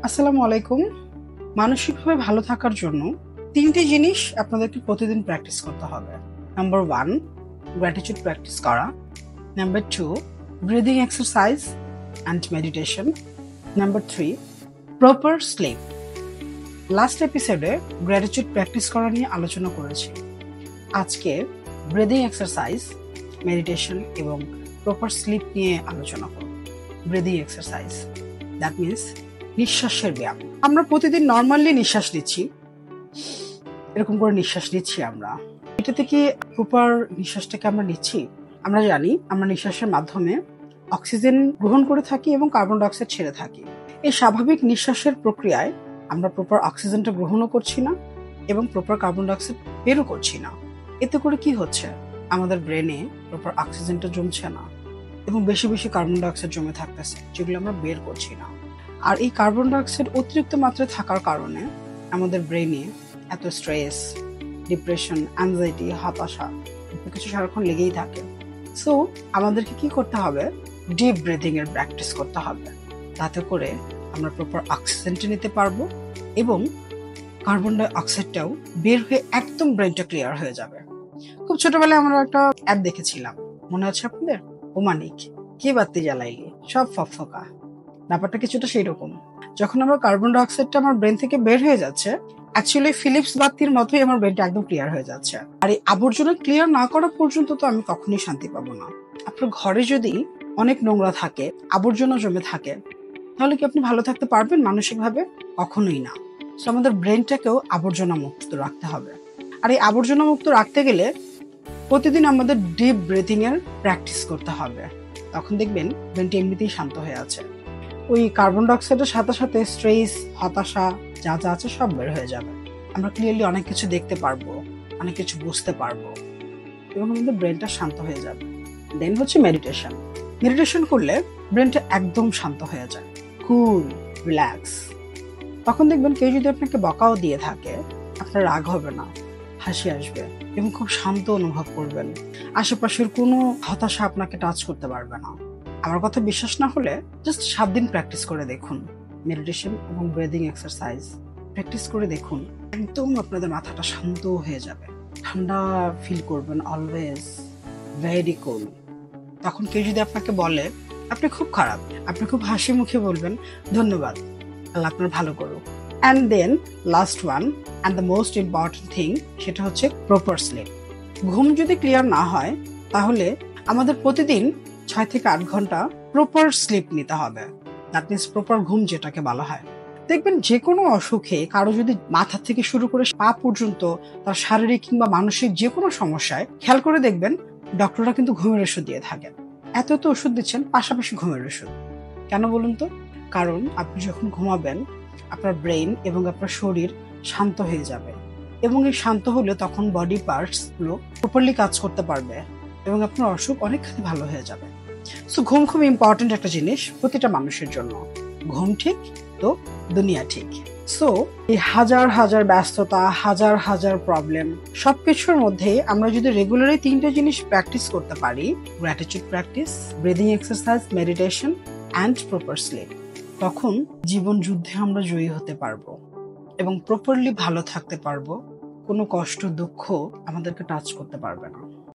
আসসালামু আলাইকুম। মানসিকভাবে ভালো থাকার জন্য ৩টি জিনিস আপনাদেরকে প্রতিদিন প্র্যাকটিস করতে হবে। নাম্বার 1, গ্র্যাটিটিউড প্র্যাকটিস করা। Number 2, breathing exercise and meditation. Number 3, proper slip. Last এপিসোডে গ্র্যাটিটিউড প্র্যাকটিস করা নিয়ে আলোচনা করেছি। আজকে ব্রিদিং এক্সারসাইজ, মেডিটেশন এবং প্রপার স্লিপ নিয়ে আলোচনা করব। ব্রিদিং এক্সারসাইজ, দ্যাট মিনস নিঃশ্বাসের ব্যায়াম। আমরা প্রতিদিন নর্মালি নিঃশ্বাস নিচ্ছি, এরকম করে নিঃশ্বাস নিচ্ছি আমরা। এটা থেকে প্রপার নিঃশ্বাসটাকে আমরা নিচ্ছি। আমরা জানি আমরা নিঃশ্বাসের মাধ্যমে অক্সিজেন গ্রহণ করে থাকি এবং কার্বন ডাইঅক্সাইড ছেড়ে থাকি। এই স্বাভাবিক নিঃশ্বাসের প্রক্রিয়ায় আমরা প্রপার অক্সিজেনটা গ্রহণও করছি না এবং প্রপার কার্বন ডাইঅক্সাইড বেরও করছি না। এতে করে কি হচ্ছে, আমাদের ব্রেনে প্রপার অক্সিজেনটা জমছে না এবং বেশি বেশি কার্বন ডাইঅক্সাইড জমে থাকতেছে, যেগুলো আমরা বের করছি না। আর এই কার্বন ডাইঅক্সাইড অতিরিক্ত মাত্রায় থাকার কারণে আমাদের ব্রেনে এত স্ট্রেস, ডিপ্রেশন, অ্যাংজাইটি, হতাশা কিছু সারাক্ষণ লেগেই থাকে। সো আমাদেরকে কি করতে হবে, ডিপ ব্রিদিং এর প্র্যাকটিস করতে হবে। তাতে করে আমরা প্রপার অক্সিজেনটা নিতে পারবো এবং কার্বন ডাই অক্সাইডটাও বের হয়ে একদম ব্রেনটা ক্লিয়ার হয়ে যাবে। খুব ছোটবেলায় আমরা একটা অ্যাড দেখেছিলাম, মনে আছে আপনাদের? ওমানিক, কে বাতি জ্বালাইলি সব ফকফকা। ব্যাপারটা কিছুটা সেই রকম। যখন আমার কার্বন ডাই অক্সাইডটা আমার ব্রেন থেকে বের হয়ে যাচ্ছে, অ্যাকচুয়ালি ফিলিপস বাতির মতোই আমার ব্রেনটা একদম ক্লিয়ার হয়ে যাচ্ছে। আর এই আবর্জনা ক্লিয়ার না করা পর্যন্ত তো আমি কখনোই শান্তি পাবো না। আপনার ঘরে যদি অনেক নোংরা থাকে, আবর্জনা জমে থাকে, তাহলে কি আপনি ভালো থাকতে পারবেন মানসিকভাবে? কখনোই না। সো আমাদের ব্রেনটাকেও আবর্জনা মুক্ত রাখতে হবে। আর এই আবর্জনা মুক্ত রাখতে গেলে প্রতিদিন আমাদের ডিপ ব্রিথিং এর প্র্যাকটিস করতে হবে। তখন দেখবেন ব্রেনটা এমনিতেই শান্ত হয়ে আছে। ওই কার্বন ডাইঅক্সাইডের সাথে সাথে স্ট্রেস, হতাশা যা যা আছে সব বের হয়ে যাবে। আমরা ক্লিয়ারলি অনেক কিছু দেখতে পারবো, অনেক কিছু বুঝতে পারবো এবং আমাদের ব্রেনটা শান্ত হয়ে যাবে। দেন হচ্ছে মেডিটেশন। মেডিটেশন করলে ব্রেনটা একদম শান্ত হয়ে যায়, কুল, রিল্যাক্স। তখন দেখবেন কেউ যদি আপনাকে বকাও দিয়ে থাকে, আপনার রাগ হবে না, হাসি আসবে এবং খুব শান্ত অনুভব করবেন। আশেপাশের কোনো হতাশা আপনাকে টাচ করতে পারবে না। আমার কথা বিশ্বাস না হলে জাস্ট 7 দিন প্র্যাকটিস করে দেখুন। মেডিটেশন এবং ব্রিদিং এক্সারসাইজ প্র্যাকটিস করে দেখুন, একদম আপনাদের মাথাটা শান্ত হয়ে যাবে, ঠান্ডা ফিল করবেন, অলওয়েজ ভেরি কুল। তখন কেউ যদি আপনাকে বলে আপনি খুব খারাপ, আপনি খুব হাসি মুখে বলবেন ধন্যবাদ, আল্লাহ আপনার ভালো করুক। And then last one and the most important thing, সেটা হচ্ছে প্রপার স্লিপ। ঘুম যদি ক্লিয়ার না হয়, তাহলে আমাদের প্রতিদিন 6 থেকে 8 ঘন্টা প্রপার স্লিপ নিতে হবে। দ্যাট মিনস প্রপার ঘুম যেটাকে বলা হয়। দেখবেন যে কোনো অসুখে কারো যদি মাথা থেকে শুরু করে পা পর্যন্ত তার শারীরিক কিংবা মানসিক যে কোনো সমস্যায় খেয়াল করে দেখবেন ডক্টররা কিন্তু ঘুমের ওষুধ দিয়ে থাকেন। এত ওষুধ দিচ্ছেন, পাশাপাশি ঘুমের ওষুধ কেন বলুন তো? কারণ আপনি যখন ঘুমাবেন আপনার ব্রেন এবং আপনার শরীর শান্ত হয়ে যাবে এবং এই শান্ত হলে তখন বডি পার্টস গুলো প্রপারলি কাজ করতে পারবে এবং আপনার অসুখ অনেকখানি ভালো হয়ে যাবে। সো ঘুম খুব ইম্পর্টেন্ট একটা জিনিস প্রতিটা মানুষের জন্য। ঘুম ঠিক তো দুনিয়া ঠিক। সো এই হাজার হাজার ব্যস্ততা, হাজার হাজার প্রবলেম, সবকিছুর মধ্যে আমরা যদি রেগুলারলি 3টে জিনিস প্র্যাকটিস করতে পারি, gratitude practice, breathing exercise, meditation and proper slip, তখন জীবন যুদ্ধে আমরা জয়ী হতে পারবো এবং প্রপারলি ভালো থাকতে পারবো। কোনো কষ্ট, দুঃখ আমাদেরকে টাচ করতে পারবে না।